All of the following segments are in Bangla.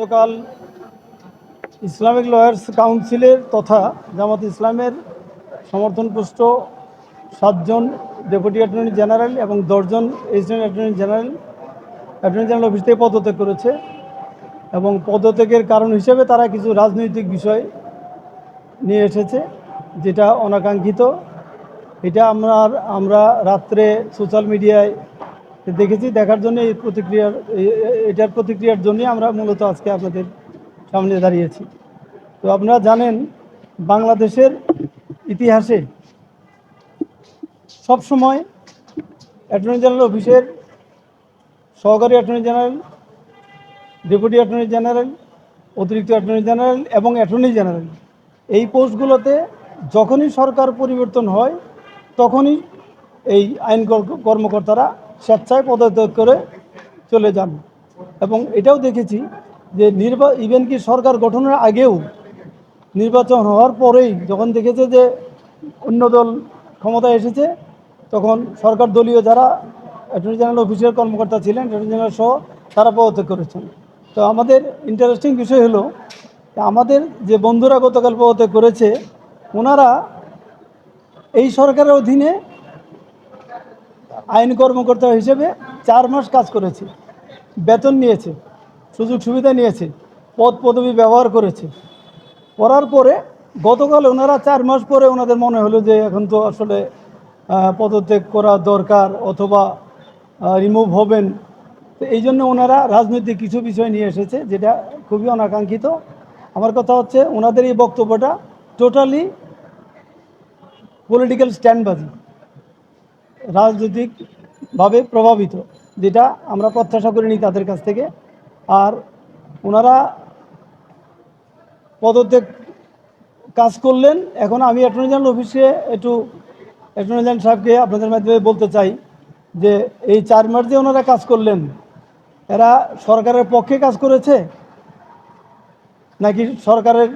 গতকাল ইসলামিক লয়ার্স কাউন্সিলের তথা জামাত ইসলামের সমর্থনপুষ্ট 7 জন ডেপুটি অ্যাটর্নি জেনারেল এবং 10 জন অ্যাসিস্ট্যান্ট অ্যাটর্নি জেনারেল অফিস থেকে পদত্যাগ করেছে এবং পদত্যাগের কারণ হিসেবে তারা কিছু রাজনৈতিক বিষয় নিয়ে এসেছে, যেটা অনাকাঙ্ক্ষিত। এটা আমরা রাত্রে সোশ্যাল মিডিয়ায় দেখেছি, দেখার জন্য এটার প্রতিক্রিয়ার জন্যই আমরা মূলত আজকে আপনাদের সামনে দাঁড়িয়েছি। তো আপনারা জানেন, বাংলাদেশের ইতিহাসে সবসময় অ্যাটর্নি জেনারেল অফিসের সহকারী attorney general, deputy attorney general, অতিরিক্ত অ্যাটর্নি জেনারেল এবং অ্যাটর্নি জেনারেল, এই পোস্টগুলোতে যখনই সরকার পরিবর্তন হয় তখনই এই আইন কর্মকর্তারা স্বেচ্ছায় পদত্যাগ করে চলে যান। এবং এটাও দেখেছি যে ইভেন কি সরকার গঠনের আগেও, নির্বাচন হওয়ার পরেই যখন দেখেছে যে অন্য দল ক্ষমতায় এসেছে, তখন সরকার দলীয় যারা অ্যাটর্নি জেনারেল অফিসের কর্মকর্তা ছিলেন, অ্যাটর্নি জেনারেল সহ, তারা পদত্যাগ করেছেন। তো আমাদের ইন্টারেস্টিং বিষয় হলো, আমাদের যে বন্ধুরা গতকাল পদত্যাগ করেছে, ওনারা এই সরকারের অধীনে আইন কর্মকর্তা হিসেবে 4 মাস কাজ করেছে, বেতন নিয়েছে, সুযোগ সুবিধা নিয়েছে, পদ পদবি ব্যবহার করেছে। করার পরে গতকাল ওনারা 4 মাস পরে ওনাদের মনে হলো যে এখন তো আসলে পদত্যাগ করা দরকার অথবা রিমুভ হবেন। তো এই জন্য ওনারা রাজনৈতিক কিছু বিষয় নিয়ে এসেছে, যেটা খুবই অনাকাঙ্ক্ষিত। আমার কথা হচ্ছে, ওনাদের এই বক্তব্যটা টোটালি পলিটিক্যাল স্ট্যান্ডবাজি, রাজনৈতিকভাবে প্রভাবিত, যেটা আমরা প্রত্যাশা করিনি তাদের কাছ থেকে। আর ওনারা পদত্যাগ কাজ করলেন। এখন আমি অ্যাটর্নি জেনারেল অফিসে একটু অ্যাটর্নি জেনারেল সাহেবকে আপনাদের মাধ্যমে বলতে চাই যে এই 4 মাস যে ওনারা কাজ করলেন, এরা সরকারের পক্ষে কাজ করেছে নাকি সরকারের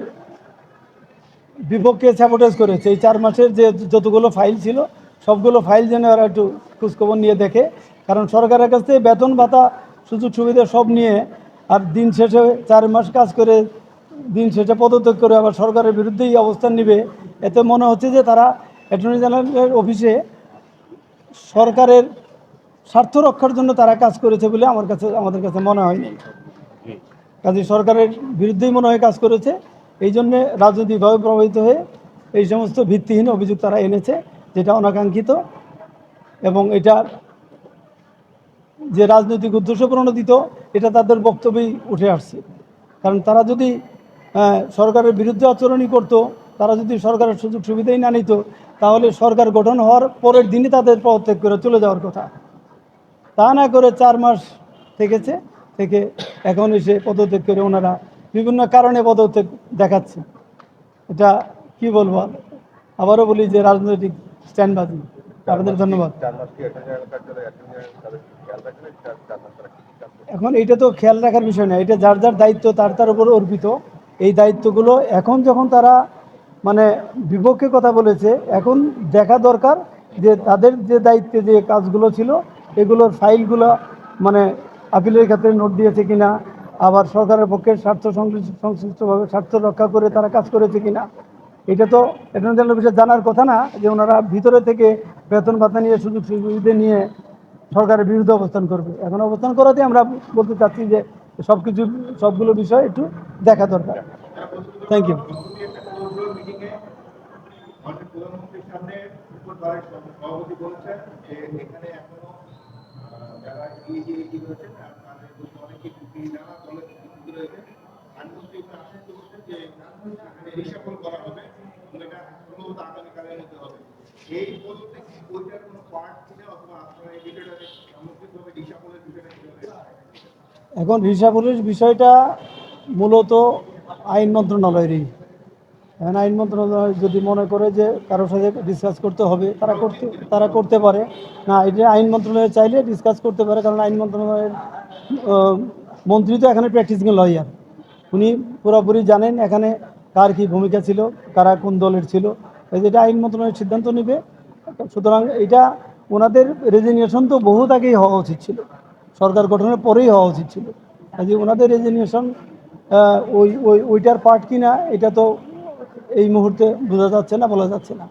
বিপক্ষে স্যাবোটেজ করেছে? এই 4 মাসের যে যতগুলো ফাইল ছিল, সবগুলো ফাইল যেন এরা একটু খোঁজখবর নিয়ে দেখে। কারণ সরকারের কাছ থেকে বেতন ভাতা সুযোগ সুবিধা সব নিয়ে, আর দিন শেষে 4 মাস কাজ করে দিন শেষে পদত্যাগ করে আবার সরকারের বিরুদ্ধেই অবস্থান নেবে। এতে মনে হচ্ছে যে তারা অ্যাটর্নি জেনারেলের অফিসে সরকারের স্বার্থ রক্ষার জন্য তারা কাজ করেছে বলে আমাদের কাছে মনে হয়নি। কাজে সরকারের বিরুদ্ধেই মনে হয় কাজ করেছে। এই জন্যে রাজনৈতিকভাবে প্রভাবিত হয়ে এই সমস্ত ভিত্তিহীন অভিযোগ তারা এনেছে, যেটা অনাকাঙ্ক্ষিত। এবং এটা যে রাজনৈতিক উদ্দেশ্য প্রণোদিত, এটা তাদের বক্তব্যেই উঠে আসছে। কারণ তারা যদি সরকারের বিরুদ্ধে আচরণই করতো, তারা যদি সরকারের সুযোগ সুবিধাই না নিত, তাহলে সরকার গঠন হওয়ার পরের দিনই তাদের পদত্যাগ করে চলে যাওয়ার কথা। তা না করে 4 মাস থেকে এখন এসে পদত্যাগ করে ওনারা বিভিন্ন কারণে পদত্যাগ দেখাচ্ছে। এটা কি বলবো, আবারও বলি যে রাজনৈতিক স্ট্যান্ডবাজি। আপনাদের ধন্যবাদ। এখন এটা তো খেয়াল রাখার বিষয় না, এটা যার যার দায়িত্ব তার উপর অর্পিত। এই দায়িত্বগুলো এখন যখন তারা মানে বিপক্ষে কথা বলেছে, এখন দেখা দরকার যে তাদের যে দায়িত্বে যে কাজগুলো ছিল, এগুলোর ফাইলগুলো মানে আপিলের ক্ষেত্রে নোট দিয়েছে কিনা, আবার সরকারের পক্ষে সংশ্লিষ্টভাবে স্বার্থ রক্ষা করে তারা কাজ করেছে কিনা, এটা তো অ্যাটর্নি জেনারেল অফিসে জানার কথা না, যে ওনারা ভিতরে থেকে বেতন ভাতা নিয়ে সুযোগ সুবিধা নিয়ে সরকারের বিরুদ্ধে অবস্থান করবে। এখন অবস্থান করাতে আমরা বলতে চাচ্ছি যে সবগুলো বিষয় একটু দেখা দরকার। Thank you. প্রধানমন্ত্রীর সামনে সভাপতি বলেছেন যে এখানে এখনো যারা রয়েছেন তাদের অনেকে নানা দলের রয়েছে। আইনমন্ত্রী আশ্বস্ত করছেন যে এখানে রিসাফল করা হবে, এটা সম্ভবত আগামীকালের মধ্যে হবে। এই পদ্ধতি কি ওইটার কোনো পার্ট কিনা, অথবা আপনারা এই বিষয়টা সামগ্রিকভাবে রিসাফলের বিষয়টা কিভাবে? এখন রিসাফলের বিষয়টা মূলত আইন মন্ত্রণালয়েরই। এখন আইন মন্ত্রণালয় যদি মনে করে যে কারোর সাথে ডিসকাস করতে হবে, তারা করতে পারে। না, এটা আইন মন্ত্রণালয় চাইলে ডিসকাস করতে পারে, কারণ আইন মন্ত্রণালয়ের মন্ত্রী তো এখানে প্র্যাকটিসিং লয়ার, উনি পুরোপুরি জানেন এখানে কার কী ভূমিকা ছিল, কারা কোন দলের ছিল। যেটা আইন মন্ত্রণালয়ের সিদ্ধান্ত নেবে। সুতরাং এটা ওনাদের রেজিগনেশন তো বহুত আগেই হওয়া উচিত ছিল, সরকার গঠনের পরেই হওয়া উচিত ছিল। কাজে ওনাদের রেজিগনেশন ওইটার পার্ট কিনা এটা তো এই মুহূর্তে বোঝা যাচ্ছে না, বলা যাচ্ছে না।